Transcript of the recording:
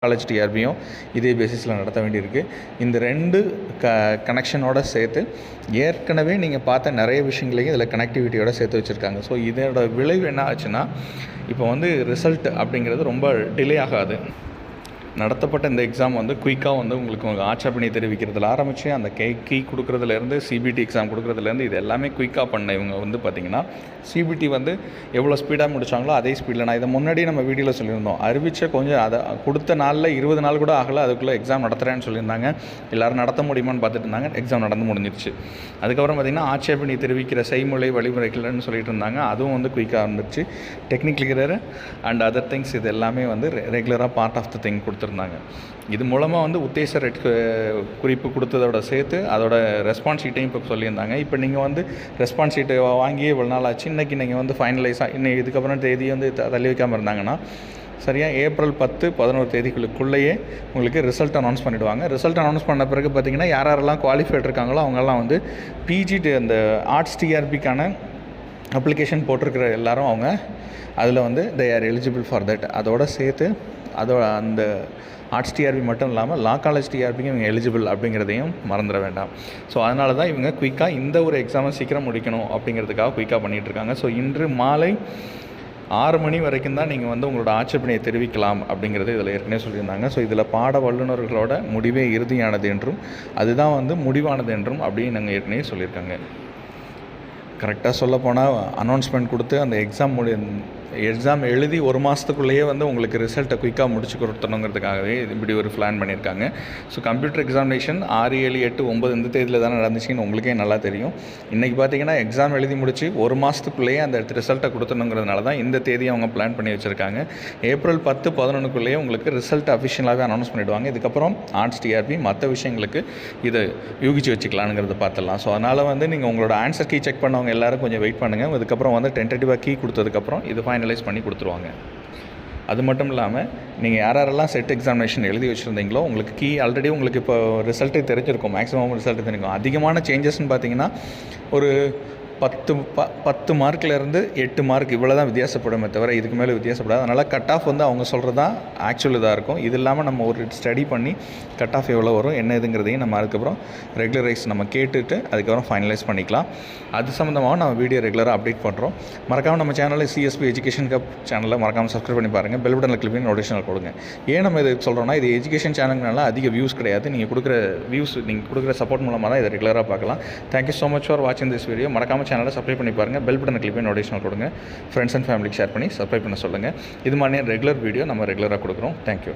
College டிஆர்பியும் இதே பேசிஸில் நடத்த வேண்டியிருக்கு. இந்த 2 கனெக்ஷனோட சேர்த்து ஏற்கனவே நீங்கள் பார்த்த நிறைய விஷயங்களையும் இதில் கனெக்டிவிட்டியோட சேர்த்து வச்சுருக்காங்க. ஸோ இதோட விளைவு என்ன ஆச்சுன்னா, இப்போ ரிசல்ட் அப்படிங்கிறது ரொம்ப டிலே ஆகாது. நடத்தப்பட்ட இந்த எக்ஸாம் குயிக்காக உங்களுக்கு உங்கள் ஆட்சேபனை தெரிவிக்கிறதுல ஆரம்பித்து அந்த கீ கொடுக்குறதுலேருந்து சிபிடி எக்ஸாம் கொடுக்குறதுலேருந்து இது எல்லாமே குயிக்காக பண்ண இவங்க பார்த்திங்கன்னா சிபிடி எவ்வளோ ஸ்பீடாக முடித்தாங்களோ அதே ஸ்பீடில் நான் இதை முன்னாடி நம்ம வீடியோவில் சொல்லியிருந்தோம். அறிவித்த கொஞ்சம் அதை கொடுத்த நாளில் 20 நாள் கூட ஆகலை, அதுக்குள்ளே எக்ஸாம் நடத்துகிறேன்னு சொல்லியிருந்தாங்க. எல்லோரும் நடத்த முடியுமான்னு பார்த்துட்டு இருந்தாங்க. எக்ஸாம் நடந்து முடிஞ்சிருச்சு. அதுக்கப்புறம் பார்த்திங்கன்னா ஆட்சேபனை தெரிவிக்கிற செய்முறை வழிமுறைகள்னு சொல்லிட்டு இருந்தாங்க. அதுவும் குயிக்காக இருந்துச்சு. Technical clear and other things இது எல்லாமே ரெகுலராக பார்ட் ஆஃப் த திங் கொடுத்துருந்தாங்க. இது மூலமாக உத்தேச குறிப்பு கொடுத்ததோட சேர்த்து அதோட ரெஸ்பான்ஸ் ஷீட்டையும் இப்போ சொல்லியிருந்தாங்க. இப்போ நீங்கள் ரெஸ்பான்ஸ் ஷீட்டை வாங்கி இவ்வளோ நாள் ஆச்சு, இன்றைக்கி நீங்கள் ஃபைனலைஸாக இன்னும் இதுக்கப்புறம் தேதி தள்ளி வைக்காமல் இருந்தாங்கன்னா சரியாக ஏப்ரல் 10-11 தேதிகளுக்குள்ளேயே உங்களுக்கு ரிசல்ட் அனௌன்ஸ் பண்ணிவிடுவாங்க. ரிசல்ட் அனௌன்ஸ் பண்ண பிறகு பார்த்திங்கன்னா யாரெல்லாம் குவாலிஃபைட் இருக்காங்களோ அவங்கெல்லாம் பிஜி அந்த ஆர்ட்ஸ் டிஆர்பிக்கான அப்ளிகேஷன் போட்டிருக்கிற எல்லாரும் அவங்க அதில் they are eligible for that. அதோட சேர்த்து அதோட அந்த ஆர்ட்ஸ் டிஆர்பி மட்டும் இல்லாமல் லா காலேஜ் டிஆர்பிக்கும் இவங்க எலிஜிபிள் அப்படிங்கிறதையும் மறந்துட வேண்டாம். ஸோ அதனால தான் இவங்க குயிக்காக இந்த ஒரு எக்ஸாமை சீக்கிரம் முடிக்கணும் அப்படிங்கிறதுக்காக குயிக்காக பண்ணிகிட்ருக்காங்க. ஸோ இன்று மாலை 6 மணி வரைக்கும் தான் நீங்கள் உங்களோட ஆட்சேபனையை தெரிவிக்கலாம் அப்படிங்கிறது இதில் ஏற்கனவே சொல்லியிருந்தாங்க. ஸோ இதில் பாட வல்லுநர்களோட முடிவே இறுதியானது என்றும் அதுதான் முடிவானது என்றும் அப்படின்னு நாங்கள் ஏற்கனவே சொல்லியிருக்காங்க. கரெக்டாக சொல்லப்போனால் அனௌன்ஸ்மெண்ட் கொடுத்து அந்த எக்ஸாம் எழுதி 1 மாதத்துக்குள்ளேயே உங்களுக்கு ரிசல்ட்டை குயிக்காக முடிச்சு கொடுத்தணுங்கிறதுக்காகவே இப்படி ஒரு பிளான் பண்ணியிருக்காங்க. ஸோ கம்ப்யூட்டர் எக்ஸாமினேஷன் 6, 7, 8, 9 இந்த தேதியில் தானே நடந்துச்சுன்னு உங்களுக்கே நல்லா தெரியும். இன்றைக்கி பார்த்தீங்கன்னா எக்ஸாம் எழுதி முடிச்சு 1 மாதத்துக்குள்ளேயே அந்த ரிசல்ட்டை கொடுத்தணுங்கிறதுனால தான் இந்த தேதியை அவங்க பிளான் பண்ணி வச்சுருக்காங்க. ஏப்ரல் 10-11க்குள்ளேயே உங்களுக்கு ரிசல்ட் அஃபிஷியலாகவே அனௌன்ஸ் பண்ணிவிடுவாங்க. இதுக்கப்புறம் ஆர்ட்ஸ் டிஆர்பி மற்ற விஷயங்களுக்கு இதை யூகிச்சு வச்சுக்கலாங்கிறத பார்த்துடலாம். ஸோ அதனால் நீங்கள் உங்களோட ஆன்சர் கீ செக் பண்ணவங்க எல்லோரும் கொஞ்சம் வெயிட் பண்ணுங்கள். அதுக்கப்புறம் டென்டேட்டிவாக கீ கொடுத்ததுக்கப்புறம் இது ஃபைனலைஸ் பண்ணி கொடுத்துருவாங்க. அது மட்டும் இல்லாமல் நீங்கள் யாரெல்லாம் செட் எக்ஸாமினேஷன் எழுதி வச்சுருந்தீங்களோ உங்களுக்கு கீ ஆல்ரெடி உங்களுக்கு இப்போ ரிசல்ட்டே தெரிஞ்சிருக்கும். மேக்ஸிமம் ரிசல்ட்டு தெரிஞ்சிருக்கும். அதிகமான சேஞ்சஸ்ன்னு பார்த்தீங்கன்னா ஒரு 10 மார்க்லேருந்து 8 மார்க் இவ்வளோ தான் வித்தியாசப்படுமே தவிர இதுக்கு மேலே வித்தியாசப்படாது. அதனால் கட் ஆஃப் அவங்க சொல்கிறது தான் ஆக்சுவல் இதாக இருக்கும். இது இல்லாமல் நம்ம ஒரு ஸ்டடி பண்ணி கட் ஆஃப் எவ்வளோ வரும் என்ன இதுங்கிறதையும் நம்ம அதுக்கப்புறம் ரெகுலரைஸ் நம்ம கேட்டுட்டு அதுக்கப்புறம் ஃபைனலைஸ் பண்ணிக்கலாம். அது சம்மந்தமாக நம்ம வீடியோ ரெகுலராக அப்டேட் பண்ணுறோம். மறக்காமல் நம்ம சேனலில் சிஎஸ்பி எஜுகேஷன் கப் சேனலில் மறக்காமல் சப்ஸ்கிரைப் பண்ணி பாருங்கள். பெல் பட்டனில் கிளிக் பண்ணி நோட்டிஃபிகேஷன் கொடுங்க. ஏன் நம்ம இது சொல்கிறோன்னா இது எஜுகேஷன் சேனல்னால அதிக வியூஸ் கிடையாது. நீங்கள் கொடுக்குற சப்போர்ட் மூலமாக தான் இதை ரெகுலராக பார்க்கலாம். தேங்க்யூ ஸோ மச் ஃபார் வாட்சிங் திஸ் வீடியோ. மறக்காமல் சேனலை சப்ஸ்கிரைப் பண்ணி பாருங்கள். பெல் பட்டனை கிளிக் பண்ணி நோட்டிஃபிகேஷன் கொடுங்க. ஃப்ரெண்ட்ஸ் அண்ட் ஃபேமிலிக்கு ஷேர் பண்ணி சப்ஸ்கிரைப் பண்ண சொல்லுங்கள். இது மாதிரி ரெகுலர் வீடியோ நம்ம ரெகுலராக கொடுக்குறோம். தேங்க்யூ.